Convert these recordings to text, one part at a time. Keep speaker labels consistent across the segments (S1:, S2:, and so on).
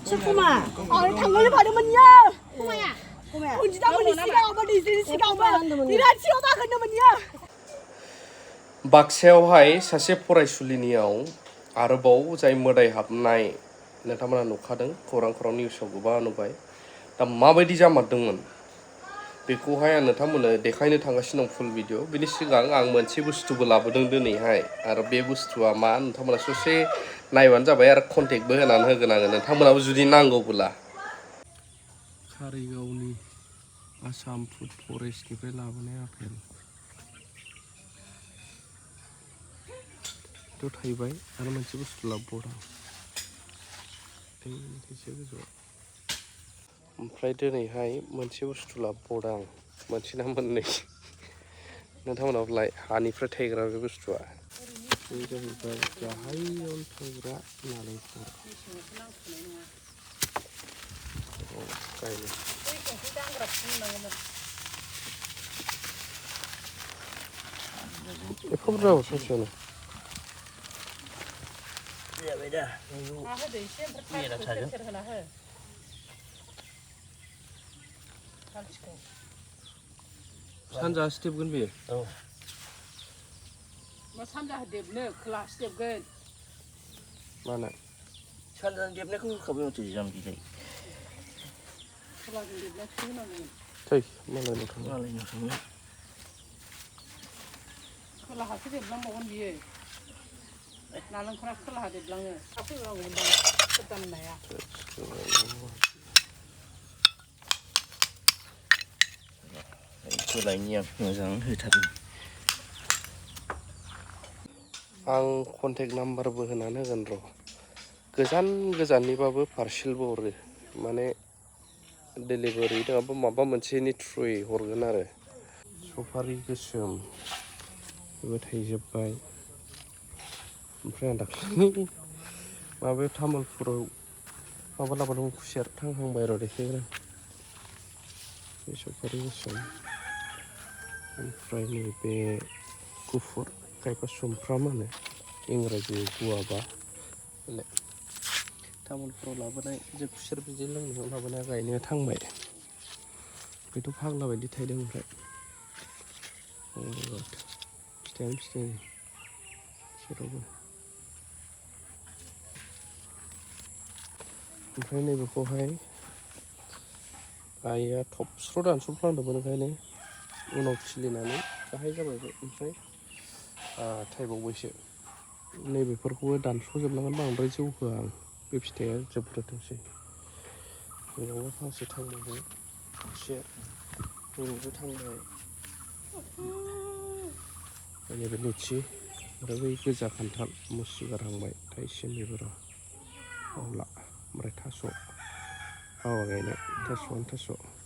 S1: Sukuma. 당근을 바르면요. 꼬마야. 본지다문이 시가오면 이제 시가오면 이란 시오다 근데면요.
S2: बाक्सायावहाय सासे फरायसुलिनियाव आरोबाव जाय मोदाय हाबनाय नोंथांमोना नुखादों खौरां निउसाव गोबां नुबाय दा माबायदि जामारदोंमोन बेखौहाय आं नोंथांमोननो देखायनो थांगासिनो दं फुल भिडिअ बिनि सिगां आं मोनसे बुस्थुबो लाबोदों दिनैहाय आरो बे बुस्थुआ मा नोंथांमोना ससे नायबानो जाबाय आरो कन्टेक्टबो होनानै होगोन आङो नोंथांमोनाबो जुदि नांगौब्ला कारिगावनि आसाम फुड फरेस्टनिफ्राय लाबोनाय आपेल थ' थाइबाय आरो मोनसे बुस्थु लाबोबावदों एसे गोजौआव ओमफ्राय दिनैहाय मोनसे बुस्थु लाबोबावदों आं मोनसे ना मोननै नोंथांमोनाव लाय हानिफ्राय थायग्रा बे बुस्थुआ बे जाहैबाय गाहायाव थायग्रा नालेंखर गायनो एफा बुरजा ससेयावनो सानजा सिथेबगोन बेयो औ मा सानजा देबनो खोला सिथेबगोन मानो सानजा देबनायखौ होखाबाय माथो जाम्बिलाय खोलाजों देबनायखौ होनांगोन थै मालायनाव थाङो खोलाहासो देबलांबावगोन बियो नालेंखरा खोलाहा देबलाङो फैबांगौमोन दां फोदाननाया खोलायनिया मोजां होथारो आं कन्टेक्ट नाम्बारबो होनानै होगोन र' गोजाननिबाबो पार्सेलबो हरो माने डेलिभारि नङाबा माबा मोनसेनि थ्रुयै हरगोन आरो सफारि गोसोम बेबो थाइजोब्बाय ओमफ्राय आं दाख्लै माबायाव तामुलपुराव माबा लाबोदोंमोन खुसेर थांहांबाय र' देखायग्रा बे सफारि गोसोम ओमफ्राय नैबे गुफुर खायफा सुमफ्राम होनो इंराजि गुवाबा तामुलपुराव लाबोनाय जे खुसेर बिदै लोंनायाव लाबोनाया गायनाया थांबाय बेथ' फाग्ला बायदि थायदों ओमफ्राय फिथाइयानो फिथाइ जेरावबो ओमफ्राय नैबेखौहाय आइया थबस्र' दानस'फ्लांदोंमोन ओंखायनो उनाव खिलिनानै गाहाय जाबायबो ओमफ्राय थाइबावबायसो नैबेफोरखौबो दानस'जोबनांगोन बांद्राय जौहोआ आं बे फिथाइया जोबग्रोथोंसै बेयावबो फांसे थांबाय खुसेर नैबेबो थांबाय नैबे लिचि आरो बै गोजा खान्थाल मुसि गारहांबाय थाइसेम बेफोरो अब्ला ओमफ्राय थास' माबा गायनाय थास'आनो थास'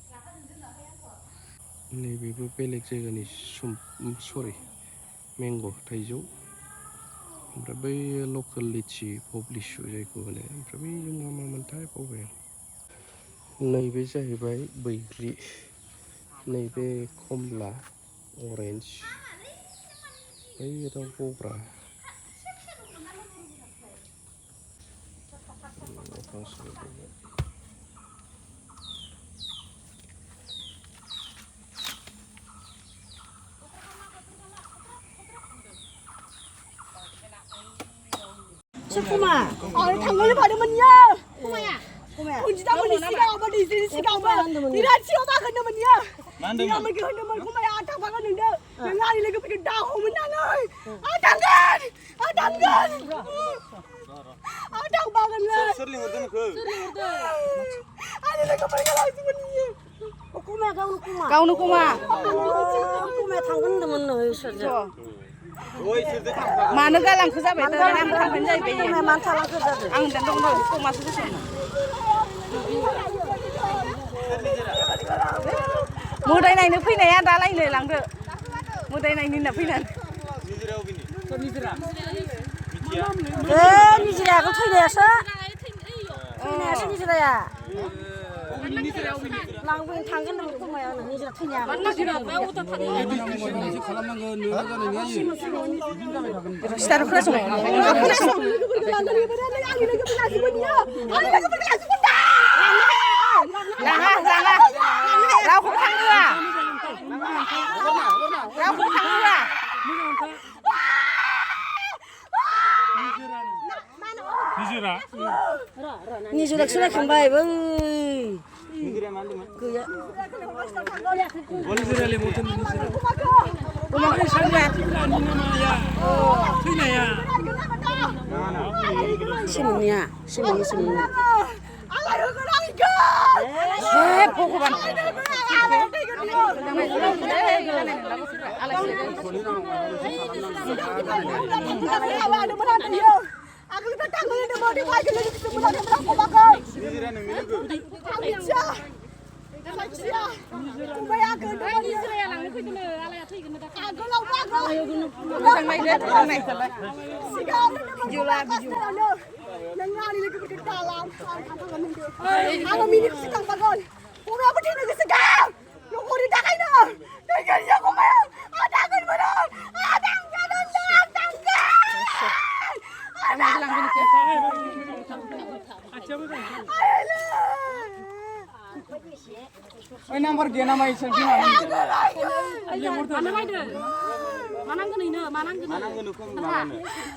S2: नैबेबो बेलेग जायगानि सरि मेंग' थाइजौ ओमफ्राय बै लकेल लिचि पब्लिसु जायखौ होनो ओमफ्राय बैजों मा मोनथाय बावबाय आं नैबे जाहैबाय बैग्रि नैबे कमला अरेन्ज बै दाउ गग्रा
S1: Sukuma. 당근을 바르면요. 꼬마야. 본지다문이 시가오면 이제 시가오면 이란 시오다 근데면요. 네가 뭐 근데면 꼬마야 아탕 박았는데 내가 아니래 그 다 오면 나는 당근 아탕 박았네 설리 오르는 그 아니래 그 뭐가 나지면요 꼬마 가오는 꼬마 당근 넣으면 넣으셔죠 मानो गालांखो जाबाय आं थांफानो जाहैबाय आं दा दं कमासो गोसोम मोदाय नायनो फैनाया दालायनो लांदो मोदाय नायनो होनना फैनानै निजिरायाबो थैनायासो निजिराया लांफैनो थांगोन होनदोंमोन खोमाया निजिरा थैनाया सिथार खोनासं निजुराक सोलायखांबाय बै
S3: निजिरा मा होनदोंमोन?
S1: गैया
S3: निजिरालाय मथन निजिरा अमाखै सानजा माया थैनाया
S1: सिमनिया आलाय होगोन आं इखो हे भगबान आगोलनिफ्राय थांनो होनदोंमोन फायगोन लोगोफोरजों मोनाखै अमाखौ
S3: निजिरानो मिलोगो ओइ नाम्बार गैया नामा इसोर बिमा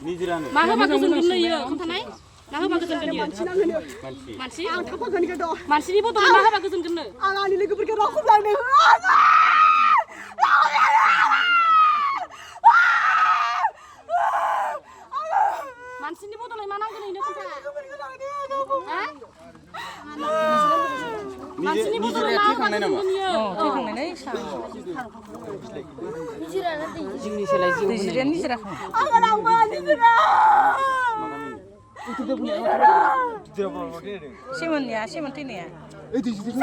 S3: निजिरानो
S4: मा होबा गोजोनगोन नोयो खोन्थानाय मा होबा गोजोनगोन इयो मानसि
S1: आं थाफागोन इखो द'
S4: मानसिनि बदलै मा होबा गोजोनगोन नो
S1: आं आंनि लोगोफोरखौ रावखौबो
S4: मानसिनि बदलै मा नांगोन इनो खोन्था मानसिनि बदलै मा होबा गोजोनगोन इयो थैखांनानै जिउनि सोलाय जिउ होनाय निजिराखौ
S1: सेमोन थैनाया
S3: ओइ दिजिटेल